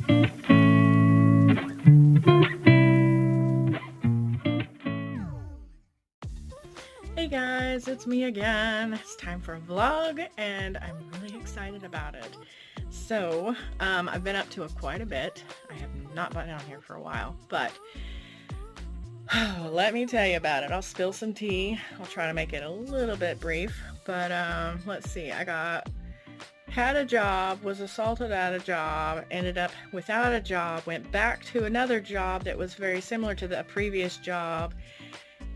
Hey guys, it's me again. It's time for a vlog and I'm really excited about it. So, I've been up to quite a bit. I have not been down here for a while, but let me tell you about it. I'll spill some tea. I'll try to make it a little bit brief, but let's see. Had a job, was assaulted at a job, ended up without a job, went back to another job that was very similar to the previous job.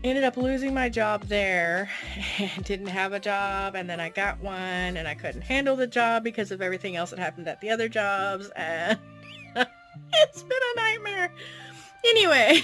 Ended up losing my job there and didn't have a job, and then I got one and I couldn't handle the job because of everything else that happened at the other jobs, and it's been a nightmare. Anyway,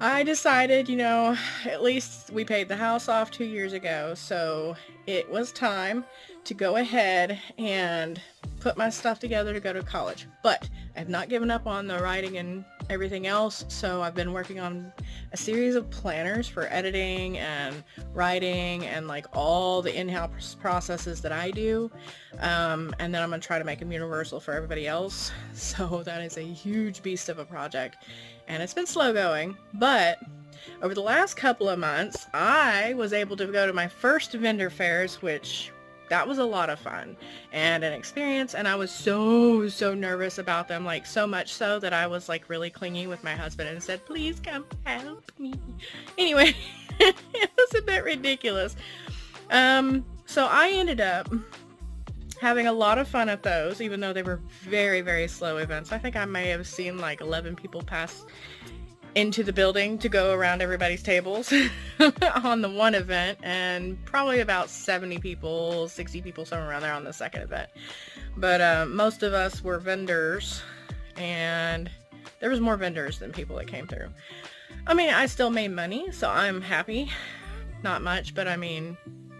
I decided, at least we paid the house off 2 years ago, so it was time to go ahead and put my stuff together to go to college. But I've not given up on the writing and everything else, so I've been working on a series of planners for editing and writing and like all the in-house processes that I do, and then I'm going to try to make them universal for everybody else. So that is a huge beast of a project, and it's been slow going, but over the last couple of months I was able to go to my first vendor fairs, which that was a lot of fun and an experience, and I was so nervous about them, like so much so that I was like really clingy with my husband and said, please come help me. Anyway, it was a bit ridiculous. So I ended up having a lot of fun at those, even though they were very slow events. I think I may have seen like 11 people pass into the building to go around everybody's tables on the one event, and probably about 70 people, 60 people, somewhere around there on the second event. But most of us were vendors, and there was more vendors than people that came through. I mean, I still made money, so I'm happy. Not much, but I mean,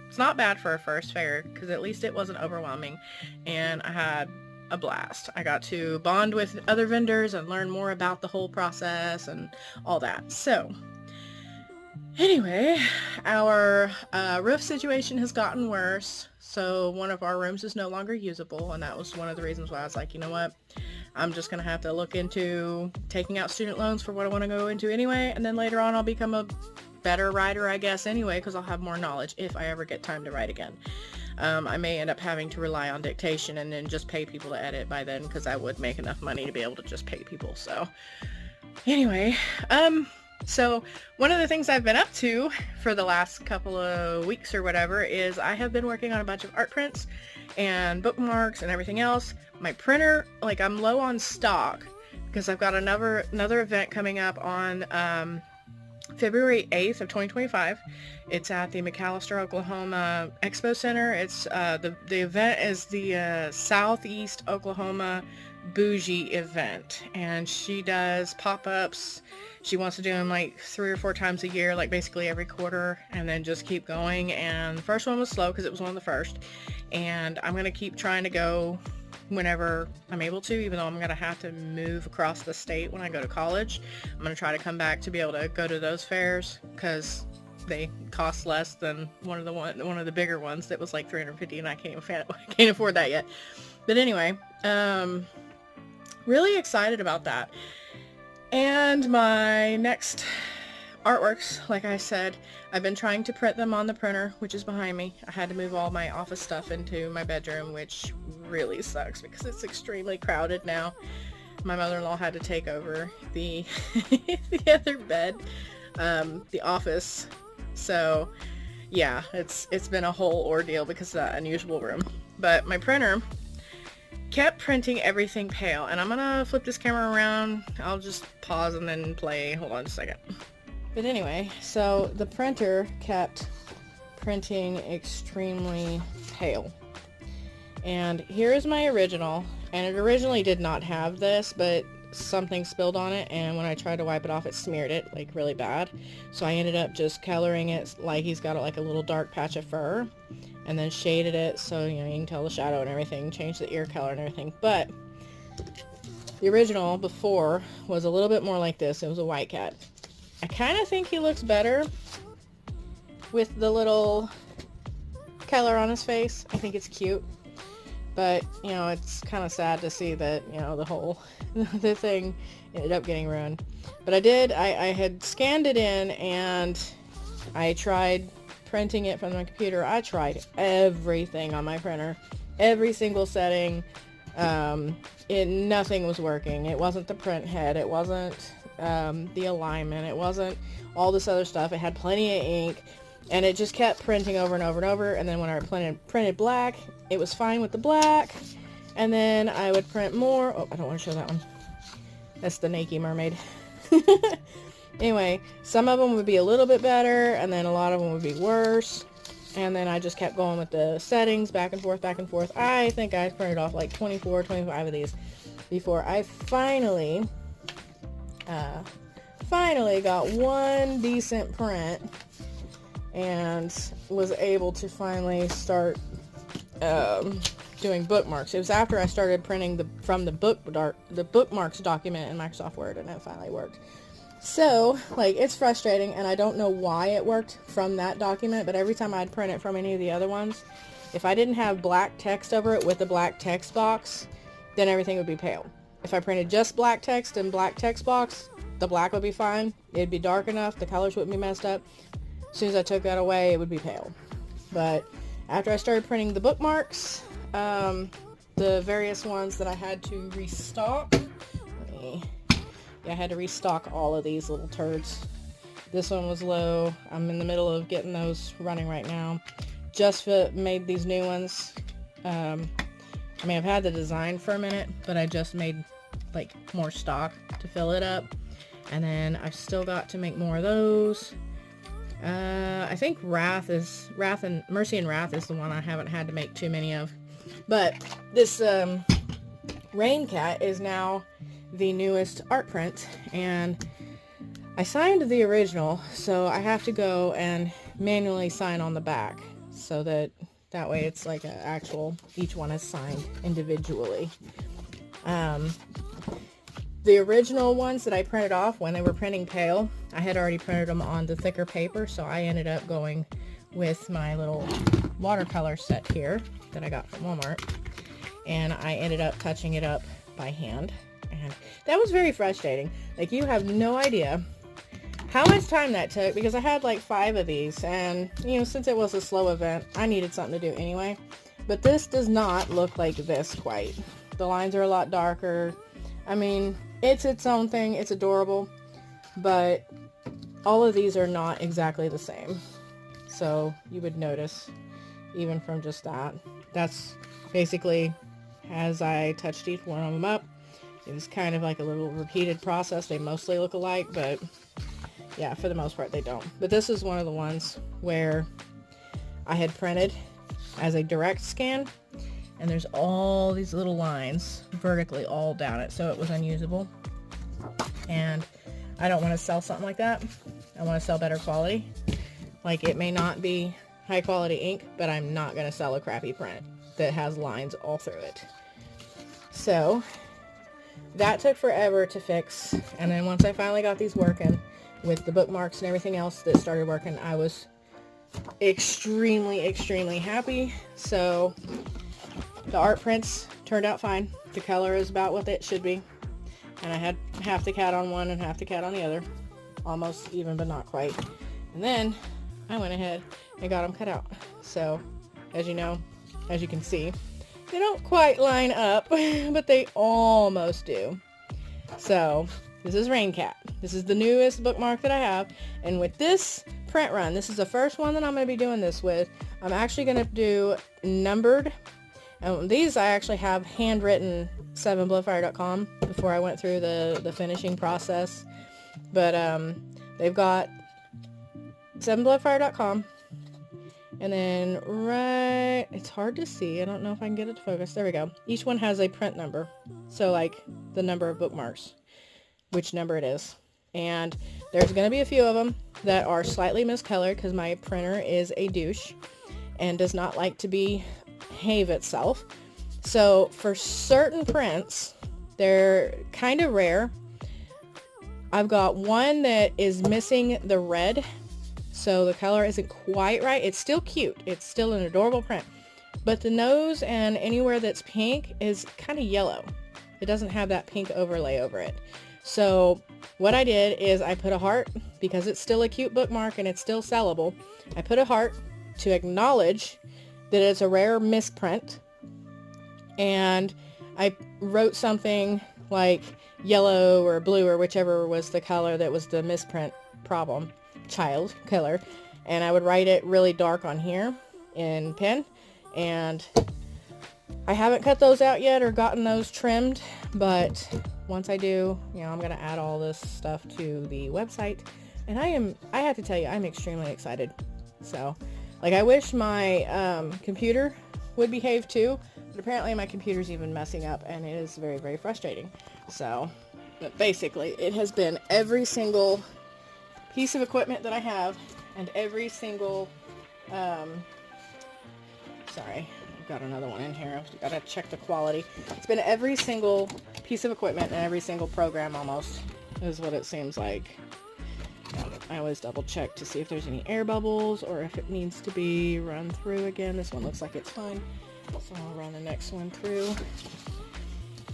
it's not bad for a first fair, because at least it wasn't overwhelming, and I had a blast. I got to bond with other vendors and learn more about the whole process and all that. So anyway, our roof situation has gotten worse, so one of our rooms is no longer usable, and that was one of the reasons why I was like, you know what, I'm just gonna have to look into taking out student loans for what I want to go into anyway, and then later on I'll become a better writer, I guess, anyway, because I'll have more knowledge if I ever get time to write again. I may end up having to rely on dictation and then just pay people to edit by then, because I would make enough money to be able to just pay people. So anyway, so one of the things I've been up to for the last couple of weeks or whatever is I have been working on a bunch of art prints and bookmarks and everything else. My printer, like, I'm low on stock because I've got another event coming up on February 8th of 2025. It's at the McAlester, Oklahoma Expo Center. It's the event is the Southeast Oklahoma Bougie event, and she does pop-ups. She wants to do them like 3 or 4 times a year, like basically every quarter, and then just keep going. And the first one was slow because it was one of the first, and I'm gonna keep trying to go whenever I'm able to, even though I'm going to have to move across the state when I go to college. I'm going to try to come back to be able to go to those fairs because they cost less than one of the bigger ones that was like $350, and I can't afford that yet. But anyway, really excited about that. And my next artworks, like I said, I've been trying to print them on the printer, which is behind me. I had to move all my office stuff into my bedroom, which really sucks because it's extremely crowded now. My mother-in-law had to take over the the other bed, the office. So yeah, it's been a whole ordeal because of that unusual room. But my printer kept printing everything pale, and I'm gonna flip this camera around. I'll just pause and then play. Hold on a second. But anyway, so the printer kept printing extremely pale. And here is my original, and it originally did not have this, but something spilled on it, and when I tried to wipe it off, it smeared it like really bad. So I ended up just coloring it like he's got like a little dark patch of fur, and then shaded it so you can tell the shadow and everything, changed the ear color and everything. But the original before was a little bit more like this. It was a white cat. I kind of think he looks better with the little color on his face. I think it's cute. But, you know, it's kind of sad to see that, you know, the whole, the thing ended up getting ruined. But I had scanned it in, and I tried printing it from my computer. I tried everything on my printer. Every single setting. Nothing was working. It wasn't the print head. It wasn't the alignment. It wasn't all this other stuff. It had plenty of ink. And it just kept printing over and over and over. And then when I printed black, it was fine with the black. And then I would print more. Oh, I don't want to show that one. That's the Naked Mermaid. Anyway, some of them would be a little bit better, and then a lot of them would be worse. And then I just kept going with the settings, back and forth, back and forth. I think I printed off like 24, 25 of these before I finally got one decent print and was able to finally start doing bookmarks. It was after I started printing from the bookmarks document in Microsoft Word, and it finally worked. So, like, it's frustrating, and I don't know why it worked from that document, but every time I'd print it from any of the other ones, if I didn't have black text over it with a black text box, then everything would be pale. If I printed just black text and black text box, the black would be fine. It'd be dark enough. The colors wouldn't be messed up. As soon as I took that away, it would be pale. But after I started printing the bookmarks, the various ones that I had to restock, I had to restock all of these little turds. This one was low. I'm in the middle of getting those running right now. Just made these new ones. I mean, I've had the design for a minute, but I just made like more stock to fill it up. And then I've still got to make more of those. I think Mercy and Wrath is the one I haven't had to make too many of. But this Rain Cat is now the newest art print, and I signed the original, so I have to go and manually sign on the back, so that way it's like an actual, each one is signed individually. The original ones that I printed off when they were printing pale, I had already printed them on the thicker paper, so I ended up going with my little watercolor set here that I got from Walmart, and I ended up touching it up by hand, and that was very frustrating. Like, you have no idea how much time that took, because I had like 5 of these, and you know, since it was a slow event, I needed something to do anyway. But this does not look like this quite. The lines are a lot darker. I mean, it's its own thing. It's adorable, but all of these are not exactly the same. So you would notice even from just that. That's basically, as I touched each one of them up, it was kind of like a little repeated process. They mostly look alike, but yeah, for the most part they don't. But this is one of the ones where I had printed as a direct scan, and there's all these little lines vertically all down it, so it was unusable. And I don't want to sell something like that. I want to sell better quality. Like, it may not be high quality ink, but I'm not going to sell a crappy print that has lines all through it. So that took forever to fix, and then once I finally got these working with the bookmarks and everything else that started working, I was extremely happy. So the art prints turned out fine. The color is about what it should be, and I had half the cat on one and half the cat on the other, almost even but not quite. And then I went ahead and got them cut out. So as you know, as you can see, they don't quite line up, but they almost do. So this is Rain Cat. This is the newest bookmark that I have, and with this print run, this is the first one that I'm going to be doing this with. I'm actually going to do numbered, and these I actually have handwritten 7bloodfire.com before I went through the finishing process. But they've got 7bloodfire.com, and then it's hard to see. I don't know if I can get it to focus. There we go. Each one has a print number, so like the number of bookmarks, which number it is. And there's going to be a few of them that are slightly miscolored because my printer is a douche and does not like to behave itself. So for certain prints, they're kind of rare. I've got one that is missing the red, so the color isn't quite right. It's still cute. It's still an adorable print, but the nose and anywhere that's pink is kind of yellow. It doesn't have that pink overlay over it. So what I did is I put a heart, because it's still a cute bookmark and it's still sellable. I put a heart to acknowledge that it's a rare misprint, and I wrote something like yellow or blue or whichever was the color that was the misprint problem, child color, and I would write it really dark on here in pen. And I haven't cut those out yet or gotten those trimmed, but once I do, you know, I'm gonna add all this stuff to the website, and I have to tell you, I'm extremely excited. So, like, I wish my computer would behave too, but apparently my computer's even messing up, and it is very, very frustrating. So, but basically, it has been every single piece of equipment that I have, and every single, sorry, I've got another one in here. I've got to check the quality. It's been every single piece of equipment and every single program almost, is what it seems like. I always double check to see if there's any air bubbles or if it needs to be run through again. This one looks like it's fine, so I'll run the next one through.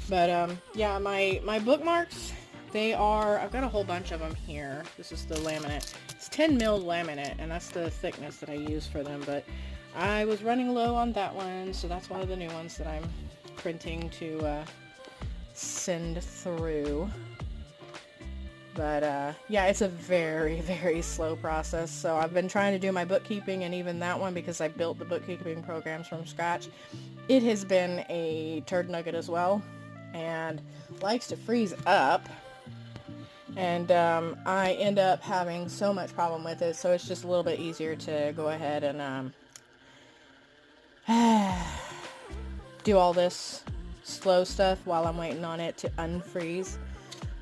But yeah, my bookmarks, I've got a whole bunch of them here. This is the laminate. It's 10 mil laminate, and that's the thickness that I use for them, but I was running low on that one, so that's one of the new ones that I'm printing to send through. But yeah, it's a very, very slow process. So I've been trying to do my bookkeeping, and even that one, because I built the bookkeeping programs from scratch, it has been a turd nugget as well, and likes to freeze up. And I end up having so much problem with it, so it's just a little bit easier to go ahead and do all this slow stuff while I'm waiting on it to unfreeze.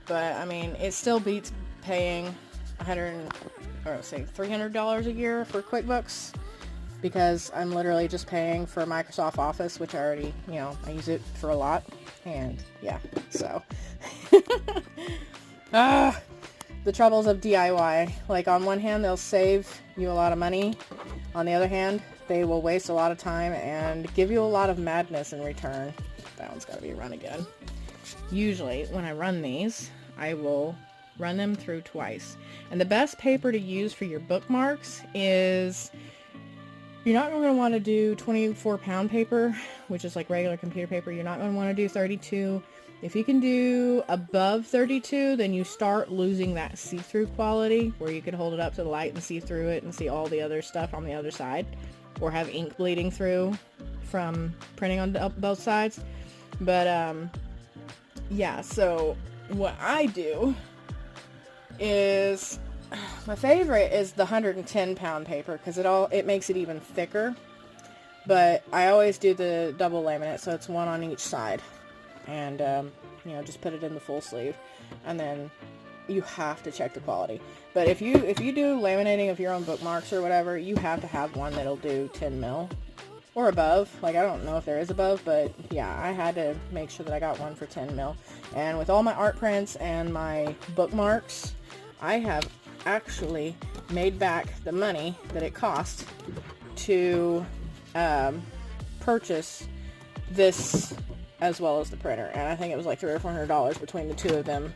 But I mean, it still beats paying $300 a year for QuickBooks, because I'm literally just paying for Microsoft Office, which I already, you know, I use it for a lot. And yeah, so the troubles of DIY. Like, on one hand, they'll save you a lot of money. On the other hand, they will waste a lot of time and give you a lot of madness in return. That one's got to be run again. Usually, when I run these, I will run them through twice. And the best paper to use for your bookmarks is, you're not going to want to do 24-pound paper, which is like regular computer paper. You're not going to want to do 32. If you can do above 32, then you start losing that see-through quality, where you can hold it up to the light and see through it and see all the other stuff on the other side, or have ink bleeding through from printing on both sides. But yeah, so what I do is, my favorite is the 110-pound paper, because it makes it even thicker. But I always do the double laminate, so it's one on each side. And you know, just put it in the full sleeve, and then you have to check the quality. But if you do laminating of your own bookmarks or whatever, you have to have one that'll do 10 mil or above. Like, I don't know if there is above, but yeah, I had to make sure that I got one for 10 mil. And with all my art prints and my bookmarks, I have actually made back the money that it cost to purchase this, as well as the printer. And I think it was like $300 or $400 between the two of them,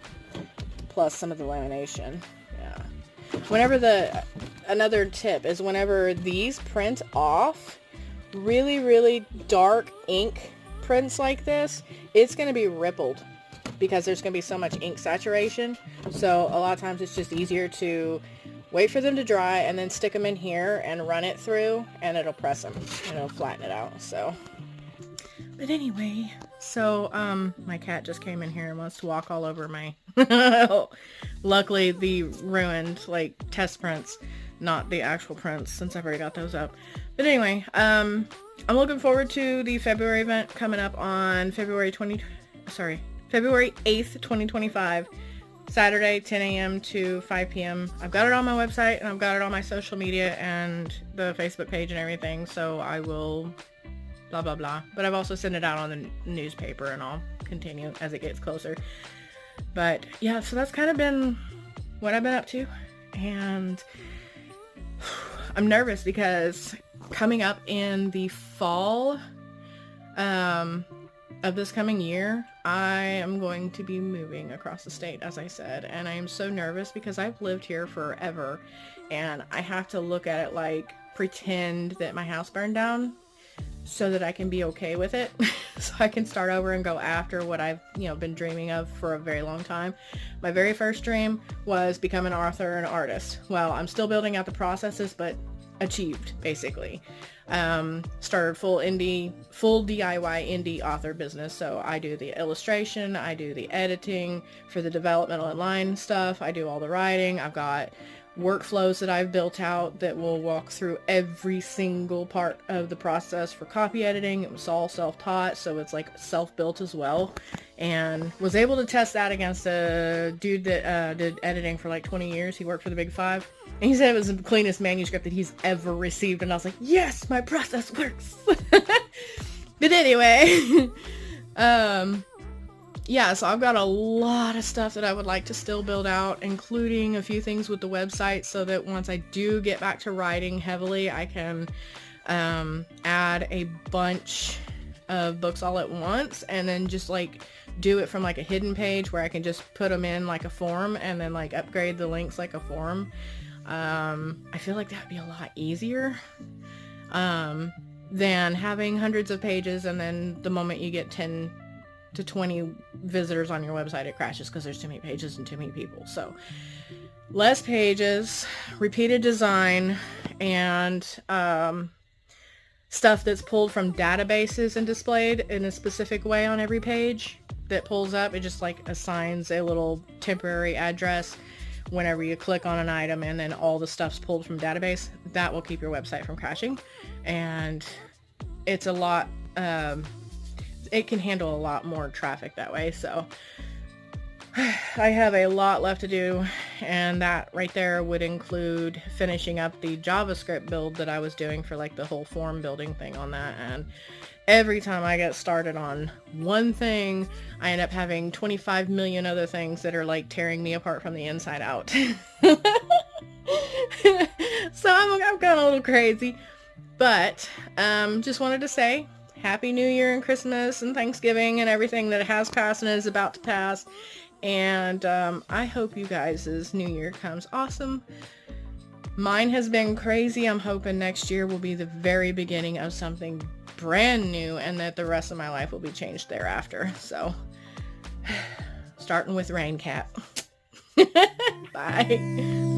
plus some of the lamination. Yeah. Another tip is, whenever these print off, really, really dark ink prints like this, it's going to be rippled, because there's going to be so much ink saturation. So a lot of times it's just easier to wait for them to dry and then stick them in here and run it through, and it'll press them and it'll flatten it out. So, but anyway, so my cat just came in here and wants to walk all over my luckily the ruined, like, test prints, not the actual prints, since I've already got those up. But anyway, I'm looking forward to the February event coming up on February 8th, 2025, Saturday, 10 a.m. to 5 p.m. I've got it on my website, and I've got it on my social media and the Facebook page and everything, so I will blah, blah, blah. But I've also sent it out on the newspaper, and I'll continue as it gets closer. But yeah, so that's kind of been what I've been up to, and I'm nervous because coming up in the fall of this coming year, I am going to be moving across the state, as I said, and I am so nervous because I've lived here forever, and I have to look at it like pretend that my house burned down so that I can be okay with it, so I can start over and go after what I've, been dreaming of for a very long time. My very first dream was become an author and artist. Well, I'm still building out the processes, but achieved, basically. Started full DIY indie author business. So I do the illustration, I do the editing for the developmental online stuff, I do all the writing. I've got workflows that I've built out that will walk through every single part of the process for copy editing. It was all self-taught, so it's like self-built as well, and was able to test that against a dude that did editing for like 20 years. He worked for the Big Five, and he said it was the cleanest manuscript that he's ever received, and I was like, yes, my process works. But anyway, yeah, so I've got a lot of stuff that I would like to still build out, including a few things with the website, so that once I do get back to writing heavily, I can add a bunch of books all at once, and then just like do it from like a hidden page where I can just put them in like a form and then like upgrade the links like a form. I feel like that would be a lot easier than having hundreds of pages, and then the moment you get 10 to 20 visitors on your website, it crashes because there's too many pages and too many people. So less pages, repeated design, and stuff that's pulled from databases and displayed in a specific way on every page that pulls up. It just like assigns a little temporary address whenever you click on an item, and then all the stuff's pulled from database. That will keep your website from crashing, and it's a lot it can handle a lot more traffic that way. So I have a lot left to do, and that right there would include finishing up the JavaScript build that I was doing for like the whole form building thing on that. And every time I get started on one thing, I end up having 25 million other things that are like tearing me apart from the inside out. So I'm kind of a little crazy, but just wanted to say Happy New Year and Christmas and Thanksgiving and everything that has passed and is about to pass. And I hope you guys' New Year comes awesome. Mine has been crazy. I'm hoping next year will be the very beginning of something brand new, and that the rest of my life will be changed thereafter. So, starting with Rain Cat. Bye.